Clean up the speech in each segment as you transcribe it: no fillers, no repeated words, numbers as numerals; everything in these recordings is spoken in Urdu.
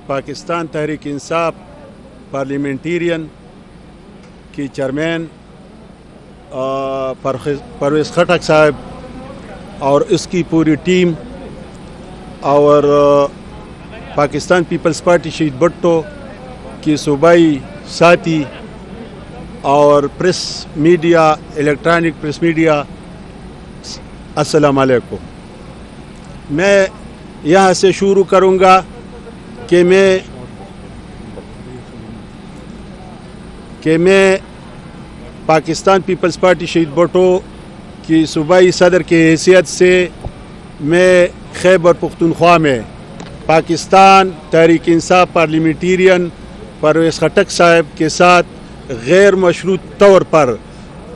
پاکستان تحریک انصاف پارلیمنٹیرین کی چیئرمین پرویز خٹک صاحب اور اس کی پوری ٹیم اور پاکستان پیپلز پارٹی شہید بھٹو کی صوبائی ساتھی اور press media electronic press media, السلام علیکم۔ میں یہاں سے شروع کروں گا کہ میں پاکستان پیپلز پارٹی شہید بھٹو کی صوبائی صدر کی حیثیت سے میں خیبر پختونخوا میں پاکستان تحریک انصاف پارلیمنٹیرین پرویز خٹک صاحب کے ساتھ غیر مشروط طور پر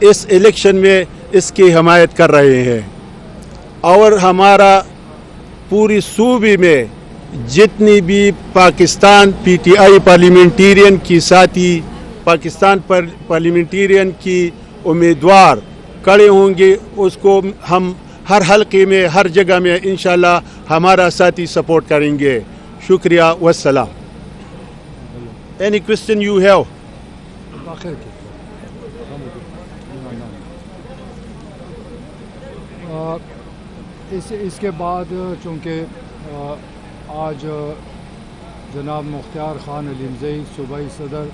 اس الیکشن میں اس کی حمایت کر رہے ہیں، اور ہمارا پوری صوبے میں جتنی بھی Pakistan P T I parliamentarian کی ساتھی پاکستان پارلیمنٹیرین کی امیدوار کھڑے ہوں گے، اس کو ہم ہر حلقے میں ہر جگہ میں انشاءاللہ ہمارا ساتھی سپورٹ کریں گے۔ شکریہ والسلام۔ Any question you have? اس کے بعد چونکہ آج جناب مختار خان علیمزئی صوبائی صدر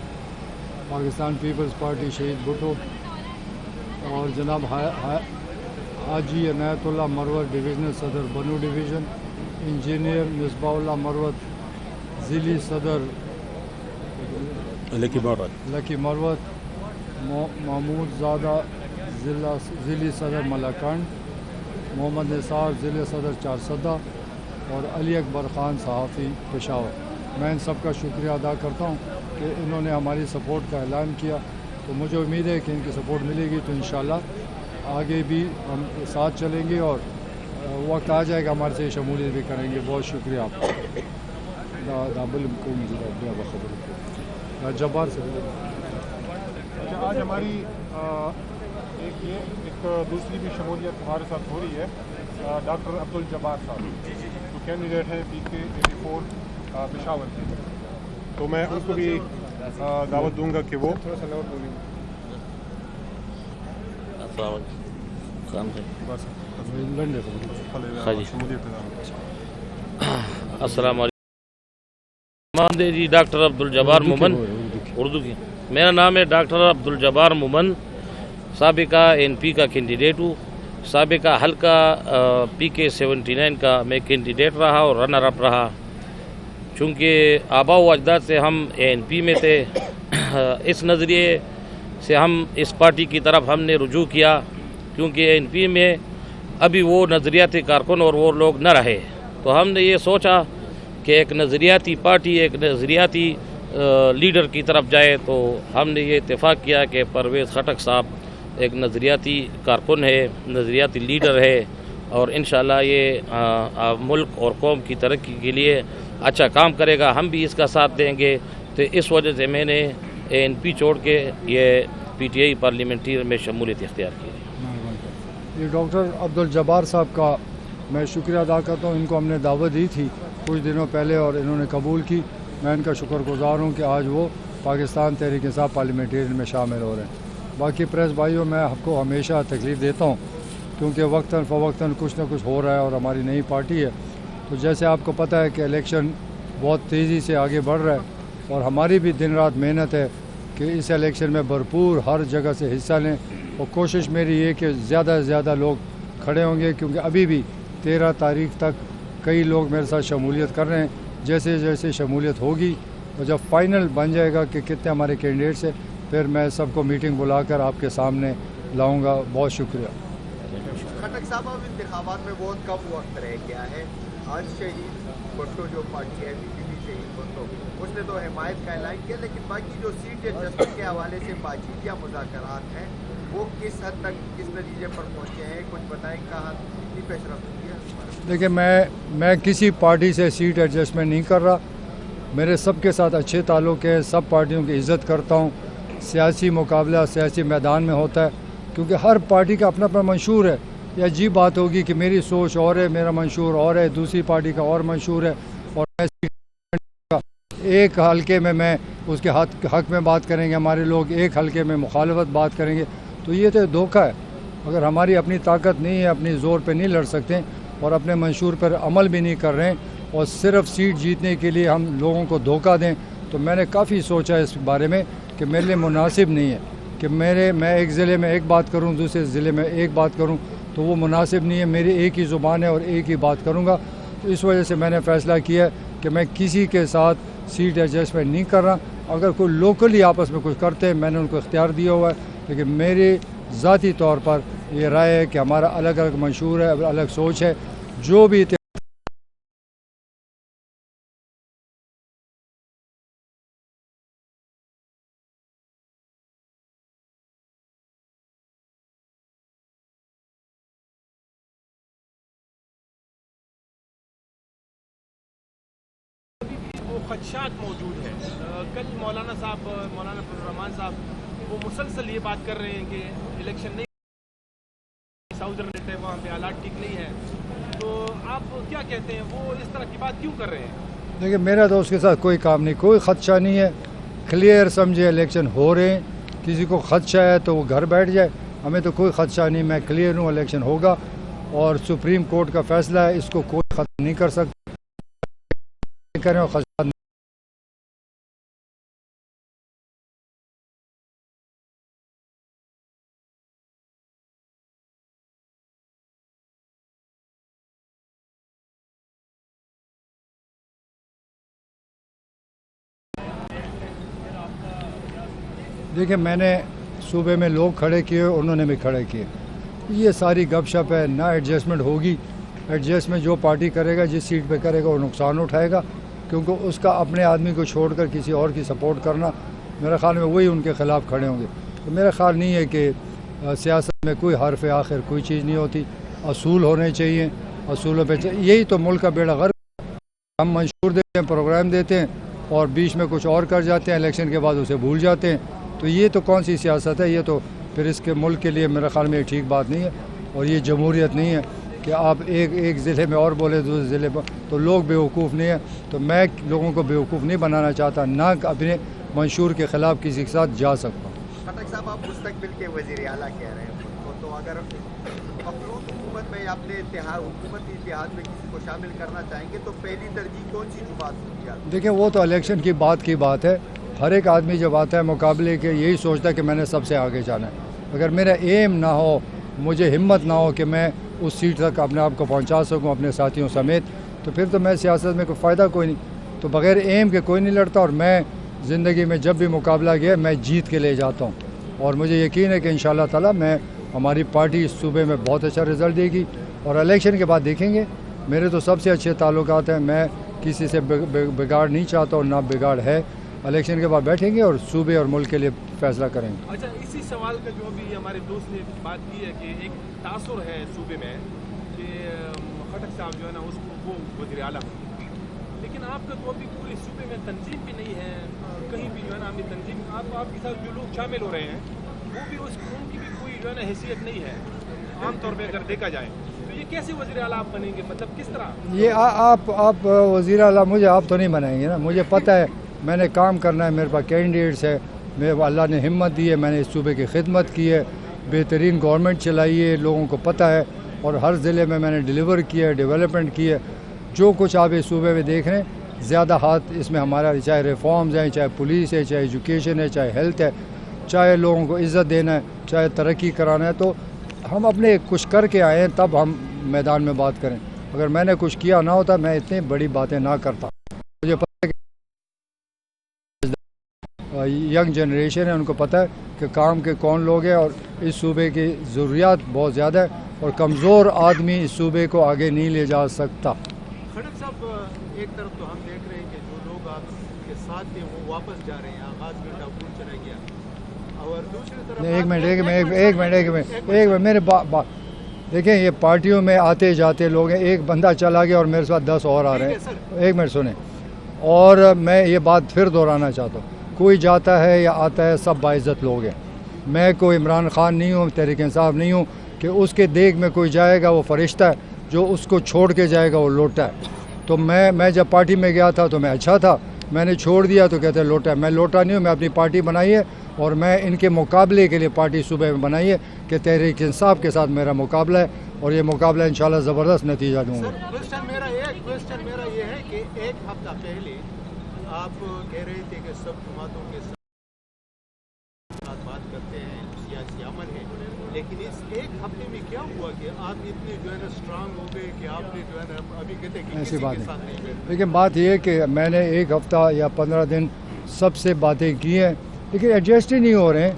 پاکستان پیپلز پارٹی شہید بھٹو اور جناب حاجی عنایت اللہ مروت ڈویژنل صدر بنو ڈویژن، انجینئر مصباح اللہ مروت ضلعی صدر لکی مروت، محمود زادہ ضلعی صدر ملاکنڈ، محمد نثار ضلع صدر چارسدہ اور علی اکبر خان صحافی پشاور۔ میں ان سب کا شکریہ ادا کرتا ہوں کہ انہوں نے ہماری سپورٹ کا اعلان کیا، تو مجھے امید ہے کہ ان کی سپورٹ ملے گی تو انشاءاللہ آگے بھی ہم ساتھ چلیں گے اور وقت آ جائے گا ہمارے سے شمولیت بھی کریں گے۔ بہت شکریہ آپ کا۔ جبار سے آج ہماری ایک دوسری بھی شمولیت ہمارے ساتھ ہو رہی ہے، ڈاکٹر عبدالجبار صاحب جو کینڈیڈیٹ ہیں PK84 پشاور کے، تو میں ان کو بھی دعوت دوں گا کہ وہ السلام علیکم۔ جی ڈاکٹر عبدالجبار مومن، اردو کی۔ میرا نام ہے ڈاکٹر عبدالجبار مومن، سابقہ NP کا کینڈیڈیٹ ہوں، سابقہ حلقہ PK79 کا میں کینڈیڈیٹ رہا اور رنر اپ رہا۔ چونکہ آباء و اجداد سے ہم NP میں تھے، اس نظریے سے ہم اس پارٹی کی طرف ہم نے رجوع کیا، کیونکہ NP میں ابھی وہ نظریاتی کارکن اور وہ لوگ نہ رہے، تو ہم نے یہ سوچا کہ ایک نظریاتی پارٹی ایک نظریاتی لیڈر کی طرف جائے، تو ہم نے یہ اتفاق کیا کہ پرویز خٹک صاحب ایک نظریاتی کارکن ہے، نظریاتی لیڈر ہے، اور انشاءاللہ یہ ملک اور قوم کی ترقی کے لیے اچھا کام کرے گا، ہم بھی اس کا ساتھ دیں گے۔ تو اس وجہ سے میں نے NP چھوڑ کے یہ PTI پارلیمنٹری میں شمولیت اختیار کی۔ یہ ڈاکٹر عبدالجبار صاحب کا میں شکریہ ادا کرتا ہوں، ان کو ہم نے دعوت دی تھی کچھ دنوں پہلے اور انہوں نے قبول کی۔ میں ان کا شکر گزار ہوں کہ آج وہ پاکستان تحریک انصاف پارلیمنٹیرین میں شامل ہو رہے ہیں۔ باقی پریس بھائیوں، میں آپ کو ہمیشہ تکلیف دیتا ہوں کیونکہ وقتاً فوقتاً کچھ نہ کچھ ہو رہا ہے اور ہماری نئی پارٹی ہے، تو جیسے آپ کو پتہ ہے کہ الیکشن بہت تیزی سے آگے بڑھ رہا ہے اور ہماری بھی دن رات محنت ہے کہ اس الیکشن میں بھرپور ہر جگہ سے حصہ لیں، اور کوشش میری یہ کہ زیادہ سے زیادہ لوگ کھڑے ہوں گے، کیونکہ ابھی بھی 13 تاریخ تک کئی لوگ میرے ساتھ شمولیت کر رہے ہیں۔ جیسے جیسے شمولیت ہوگی اور جب فائنل بن جائے گا کہ کتنے ہمارے کینڈیڈیٹس ہیں، پھر میں سب کو میٹنگ بلا کر آپ کے سامنے لاؤں گا۔ بہت شکریہ۔ خٹک صاحب، اب انتخابات میں بہت کم وقت رہ گیا ہے، آج شہید بھٹو جو پارٹی ہے PPP شہید بھٹو، اس نے تو حمایت کا اعلان کیا، لیکن باقی جو سیٹ ایڈجسٹمنٹ کے حوالے سے بات چیت یا مذاکرات ہیں وہ کس حد تک کس نتیجے پر پہنچے ہیں، کچھ بتائیں، کہاں کتنی پیش رفت ہوئی ہے؟ دیکھیں، میں کسی پارٹی سے سیٹ ایڈجسٹمنٹ نہیں کر رہا، میرے سب کے ساتھ اچھے تعلق ہیں، سب پارٹیوں کی عزت کرتا ہوں۔ سیاسی مقابلہ سیاسی میدان میں ہوتا ہے، کیونکہ ہر پارٹی کا اپنا اپنا منشور ہے۔ یہ عجیب بات ہوگی کہ میری سوچ اور ہے، میرا منشور اور ہے، دوسری پارٹی کا اور منشور ہے، اور میں ایک حلقے میں اس کے حق میں بات کریں گے ہمارے لوگ، ایک حلقے میں مخالفت بات کریں گے، تو یہ تو دھوکہ ہے۔ اگر ہماری اپنی طاقت نہیں ہے، اپنی زور پہ نہیں لڑ سکتے اور اپنے منشور پر عمل بھی نہیں کر رہے ہیں اور صرف سیٹ جیتنے کے لیے ہم لوگوں کو دھوکہ دیں، تو میں نے کافی سوچا اس بارے میں کہ میرے لیے مناسب نہیں ہے کہ میں ایک ضلع میں ایک بات کروں، دوسرے ضلع میں ایک بات کروں، تو وہ مناسب نہیں ہے۔ میری ایک ہی زبان ہے اور ایک ہی بات کروں گا، تو اس وجہ سے میں نے فیصلہ کیا ہے کہ میں کسی کے ساتھ سیٹ ایڈجسٹمنٹ نہیں کر رہا۔ اگر کوئی لوکلی آپس میں کچھ کرتے ہیں میں نے ان کو اختیار دیا ہوا ہے، لیکن میری ذاتی طور پر یہ رائے ہے کہ ہمارا الگ الگ منشور ہے، الگ سوچ ہے، جو بھی خدشات موجود ہے۔ کل مولانا عبدالرحمان صاحب وہ مسلسل یہ بات کر رہے ہیں کہ الیکشن نہیں، ساؤدرن ہے وہاں پہ حالات ٹھیک نہیں ہے، تو آپ کیا کہتے ہیں وہ اس طرح کی بات کیوں کر رہے ہیں؟ دیکھیں میرا تو اس کے ساتھ کوئی کام نہیں، کوئی خدشہ نہیں ہے، کلیئر سمجھے الیکشن ہو رہے ہیں، کسی کو خدشہ ہے تو وہ گھر بیٹھ جائے، ہمیں تو کوئی خدشہ نہیں، میں کلیئر ہوں، الیکشن ہوگا اور سپریم کورٹ کا فیصلہ ہے، اس کو کوئی ختم نہیں کر سکتا کریں اور خدشات نہیں۔ دیکھیں میں نے صوبے میں لوگ کھڑے کیے، انہوں نے بھی کھڑے کیے، یہ ساری گپ شپ ہے، نہ ایڈجسٹمنٹ ہوگی۔ ایڈجسٹمنٹ جو پارٹی کرے گا، جس سیٹ پہ کرے گا وہ نقصان اٹھائے گا، کیونکہ اس کا اپنے آدمی کو چھوڑ کر کسی اور کی سپورٹ کرنا، میرے خیال میں وہی ان کے خلاف کھڑے ہوں گے۔ تو میرا خیال نہیں ہے کہ سیاست میں کوئی حرف آخر کوئی چیز نہیں ہوتی، اصول ہونے چاہیے، اصولوں پہ یہی تو ملک کا بیڑا غرق۔ ہم منشور دیتے ہیں، پروگرام دیتے ہیں اور بیچ میں کچھ اور کر جاتے ہیں، الیکشن کے بعد اسے بھول جاتے ہیں، تو یہ تو کون سی سیاست ہے؟ یہ تو پھر اس کے ملک کے لیے میرے خیال میں ٹھیک بات نہیں ہے، اور یہ جمہوریت نہیں ہے کہ آپ ایک ضلع میں اور بولے دوسرے ضلع پر، تو لوگ بیوقوف نہیں ہیں۔ تو میں لوگوں کو بیوقوف نہیں بنانا چاہتا، نہ اپنے منشور کے خلاف کسی کے ساتھ جا سکتا ہوں۔ خٹک صاحب آپ مستقبل کے وزیر اعلیٰ کہہ رہے ہیں خود کو، تو اگر مخلوط حکومت میں یا اپنے حکومتی اتحاد میں کسی کو شامل کرنا چاہیں گے تو پہلی ترجیح کون سی جماعت ہوگی؟ دیکھیں وہ تو الیکشن کی بات ہے، ہر ایک آدمی جب آتا ہے مقابلے کے یہی سوچتا ہے کہ میں نے سب سے آگے جانا ہے۔ اگر میرا ایم نہ ہو، مجھے ہمت نہ ہو کہ میں اس سیٹ تک اپنے آپ کو پہنچا سکوں اپنے ساتھیوں سمیت، تو پھر تو میں سیاست میں کوئی فائدہ کوئی نہیں۔ تو بغیر ایم کے کوئی نہیں لڑتا، اور میں زندگی میں جب بھی مقابلہ گیا میں جیت کے لے جاتا ہوں، اور مجھے یقین ہے کہ انشاءاللہ تعالی ہماری پارٹی اس صوبے میں بہت اچھا رزلٹ دے گی، اور الیکشن کے بعد دیکھیں گے۔ میرے تو سب سے اچھے تعلقات ہیں، میں کسی سے بگاڑ نہیں چاہتا اور نہ بگاڑ ہے۔ الیکشن کے بعد بیٹھیں گے اور صوبے اور ملک کے لیے فیصلہ کریں گے۔ اچھا، اسی سوال کا جو بھی ہمارے دوست نے بات کی ہے کہ ایک تاثر ہے صوبے میں کہ خٹک صاحب جو ہے نا اس کو وہ وزیر اعلیٰ ہوں، لیکن آپ کا تو ابھی پورے صوبے میں تنظیم بھی نہیں ہے، کہیں بھی جو ہے نا اپنی تنظیم آپ کے ساتھ جو لوگ شامل ہو رہے ہیں وہ بھی ان کی بھی کوئی جو ہے نا حیثیت نہیں ہے عام طور پہ اگر دیکھا جائے، تو یہ کیسے وزیر اعلیٰ آپ بنیں گے؟ مطلب کس طرح؟ یہ آپ وزیر اعلیٰ مجھے آپ تو نہیں بنائیں گے نا، مجھے پتہ ہے میں نے کام کرنا ہے، میرے پاس کینڈیڈیٹس ہے، میرے اللہ نے ہمت دی ہے، میں نے اس صوبے کی خدمت کی ہے، بہترین گورنمنٹ چلائی ہے، لوگوں کو پتہ ہے، اور ہر ضلع میں میں نے ڈیلیور کیا ہے، ڈیولپمنٹ کی ہے۔ جو کچھ آپ اس صوبے میں دیکھ رہے ہیں زیادہ ہاتھ اس میں ہمارا، چاہے ریفارمز ہیں، چاہے پولیس ہے، چاہے ایجوکیشن ہے، چاہے ہیلتھ ہے، چاہے لوگوں کو عزت دینا ہے، چاہے ترقی کرانا ہے، تو ہم اپنے کچھ کر کے آئے ہیں تب ہم میدان میں بات کریں۔ اگر میں نے کچھ کیا نہ ہوتا میں اتنی بڑی باتیں نہ کرتا۔ مجھے پتہ ہے کہ ینگ جنریشن ہے، ان کو پتہ ہے کہ کام کے کون لوگ ہیں، اور اس صوبے کی ضروریات بہت زیادہ ہے، اور کمزور آدمی اس صوبے کو آگے نہیں لے جا سکتا۔ خٹک صاحب، ایک طرف تو ہم دیکھ رہے ہیں کہ جو لوگ آپ کے ساتھ تھے وہ واپس جا رہے ہیں، آغاز میں ڈاکون چلا گیا، اور دوسری طرف ایک منٹ میرے دیکھیں یہ پارٹیوں میں آتے جاتے لوگ ہیں، ایک بندہ چلا گیا اور میرے ساتھ 10 اور آ رہے ہیں، ایک منٹ سنیں، اور میں یہ بات پھر دہرانا چاہتا ہوں، کوئی جاتا ہے یا آتا ہے سب باعزت لوگ ہیں، میں کوئی عمران خان نہیں ہوں، تحریک انصاف نہیں ہوں کہ اس کے دیکھ میں کوئی جائے گا وہ فرشتہ ہے، جو اس کو چھوڑ کے جائے گا وہ لوٹا ہے۔ تو میں جب پارٹی میں گیا تھا تو میں اچھا تھا، میں نے چھوڑ دیا تو کہتے ہیں لوٹا ہے. میں لوٹا نہیں ہوں, میں اپنی پارٹی بنائی ہے اور میں ان کے مقابلے کے لیے پارٹی صوبے میں بنائی ہے کہ تحریک انصاف کے ساتھ میرا مقابلہ ہے اور یہ مقابلہ انشاءاللہ زبردست نتیجہ دوں گا. کوشچن میرا یہ ہے کہ ایک ہفتہ پہلے آپ کہہ رہے تھے کہ سب جماعتوں کے ساتھ بات کرتے ہیں, سیاسی عمل ہے, لیکن اس ایک ہفتے میں کیا ہوا کہ آپ اتنے جو ہے نا اسٹرانگ ہو گئے کہ آپ نے جو ہے نا ابھی کہتے ہیں کہ ایسی کسی بات کے ساتھ نہیں. نہیں بیٹھتے. لیکن بات یہ ہے کہ میں نے ایک ہفتہ یا 15 دن سب سے باتیں کی ہیں لیکن ایڈجسٹ ہی نہیں ہو رہے ہیں.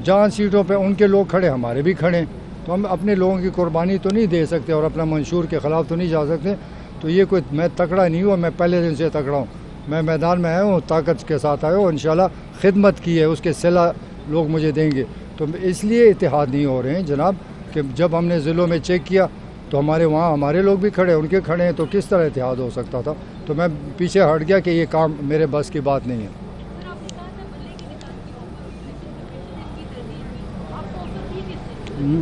جہاں سیٹوں پہ ان کے لوگ کھڑے, ہمارے بھی کھڑے, تو ہم اپنے لوگوں کی قربانی تو نہیں دے سکتے اور اپنا منشور کے خلاف تو نہیں جا سکتے. تو یہ کوئی میں تکڑا نہیں ہوا, میں پہلے دن سے تکڑا ہوں. میں میدان میں آیا ہوں, طاقت کے ساتھ آیا ہوں, انشاءاللہ خدمت کی ہے, اس کے صلہ لوگ مجھے دیں گے. تو اس لیے اتحاد نہیں ہو رہے ہیں جناب کہ جب ہم نے ضلعوں میں چیک کیا تو ہمارے وہاں ہمارے لوگ بھی کھڑے, ان کے کھڑے ہیں, تو کس طرح اتحاد ہو سکتا تھا. تو میں پیچھے ہٹ گیا کہ یہ کام میرے بس کی بات نہیں ہے.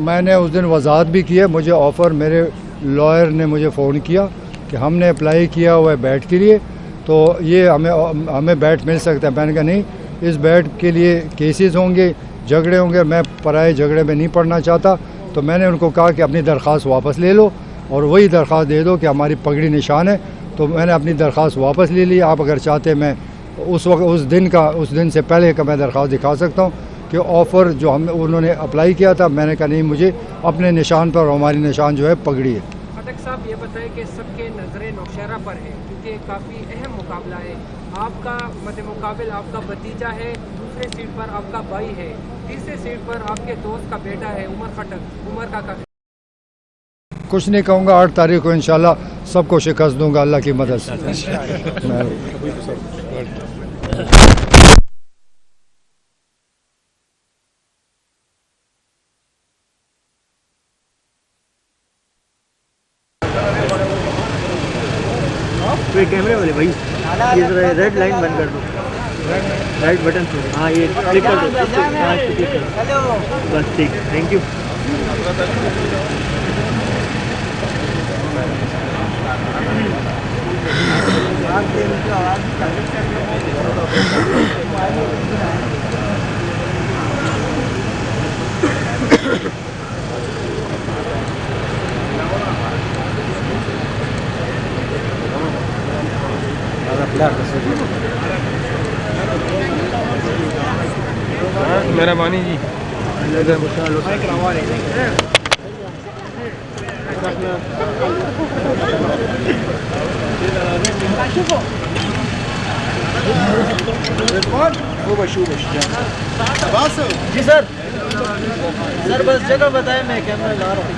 میں نے اس دن وضاحت بھی کی ہے, مجھے آفر میرے لائر نے مجھے فون کیا کہ ہم نے اپلائی کیا ہوا ہے بیٹ کے لیے, تو یہ ہمیں بیٹ مل سکتا ہے. میں نے کہا نہیں, اس بیٹ کے لیے کیسز ہوں گے, جھگڑے ہوں گے, میں پرائے جھگڑے میں نہیں پڑنا چاہتا. تو میں نے ان کو کہا کہ اپنی درخواست واپس لے لو اور وہی درخواست دے دو کہ ہماری پگڑی نشان ہے. تو میں نے اپنی درخواست واپس لے لی. آپ اگر چاہتے میں اس دن سے پہلے کا میں درخواست دکھا سکتا ہوں کہ آفر جو انہوں نے اپلائی کیا تھا, میں نے کہا نہیں, مجھے اپنے نشان پر اور ہماری نشان جو ہے پگڑی ہے. خٹک صاحب یہ بتائیں کہ سب کے نظریں نوشہرہ پر ہیں کیونکہ کافی اہم مقابلہ ہے. آپ کا مد مقابل آپ کا بھتیجا ہے, دوسرے سیٹ پر آپ کا بھائی ہے, تیسرے سیٹ پر آپ کے دوست کا بیٹا ہے عمر خٹک, عمر کا کچھ نہیں کہوں گا. 8 تاریخ کو انشاءاللہ سب کو شکست دوں گا اللہ کی مدد سے. کیمرے والے بھائی یہ ذرا ریڈ لائن بند کر دو, رائٹ بٹن سے, ہاں یہ کلک کر دو, بس ٹھیک, تھینک یو. مہربانی جی. جی سر, سر بس جگہ بتائیں, میں کیمرہ لا رہا ہوں.